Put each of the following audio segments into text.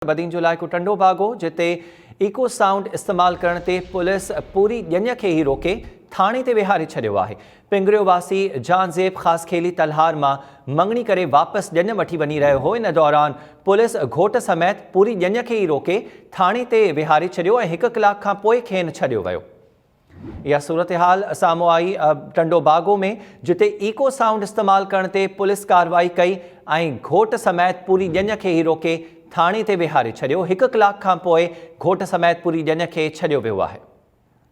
बदीन जो इलाइक़ो टंडो बागो जिते इको साउंड इस्तेमाल करण ते पुलिस पूरी ॼञ खे ई रोके थाणे ते विहारे छॾियो आहे। पिंगरियो वासी जानज़ेब ख़ासखेली तलहार मां मंगणी करे वापसि ॼञ वठी वञी रहियो हो। इन दौरान पुलिस घोट समेत पूरी ॼञ खे ई रोके थाणे ते विहारे छॾियो ऐं 1 कलाक खां पोइ खेनि छॾियो वियो। यह सूरत हाल साम्हूं आई टंडो बागो में, जिते इको साउंड इस्तेमाल करण ते पुलिस कार्रवाई कई ऐं घोट समेत पूरी ॼञ खे ई रोके थाणे ते विहारे छॾियो। 1 कलाक खां पोइ घोट समेत पूरी ॼञ खे छॾियो वियो आहे।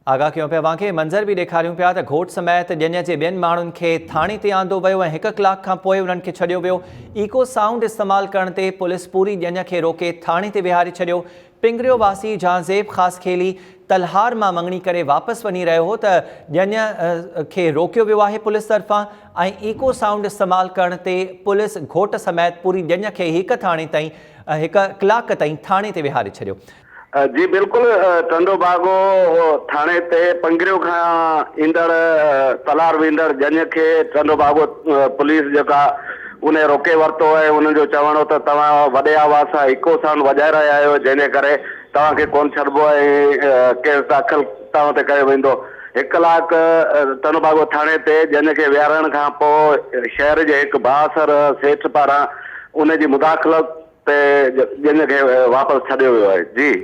आगाह कयूं पिया तव्हांखे मंज़र बि ॾेखारियूं पिया त घोट समेत ॼञ जे ॿियनि माण्हुनि खे थाणे ते आंदो वियो ऐं 1 कलाक खां पोइ उन्हनि खे छॾियो वियो। इको साउंड इस्तेमाल करण ते पुलिस पूरी ॼञ खे रोके थाणे ते विहारे छॾियो। पिंगरियो वासी जानज़ेब ख़ासखेली तलहार मां मंगणी करे वापसि वञी रहियो हो त ॼञ खे रोकियो वियो आहे पुलिस तरफ़ां ऐं इको साउंड इस्तेमाल करण ते पुलिस घोट समेत पूरी ॼञ खे 1 कलाक ताईं थाणे ते विहारे छॾियो। जी बिल्कुल, टंडो बागो थाने ते पंगरियो खां ईंदड़ तलार वेंदड़ ॼञ खे टंडो बागो पुलिस जेका उन्हें रोके वरितो है। उन जो चवणो त तव्हां वॾे आवाज़ सां इको साउंड वॼाए रहिया आहियो, जंहिंजे करे तव्हांखे कोन छॾिबो ऐं केस दाख़िल तव्हां ते कयो वेंदो। 1 कलाक टंडो बागो थाणे ते ॼञ खे विहारण खां पोइ शहर जे हिकु बासर सेठ पारां उन जी मुदाख़लत ते ॼञ खे वापसि छॾियो वियो आहे। जी।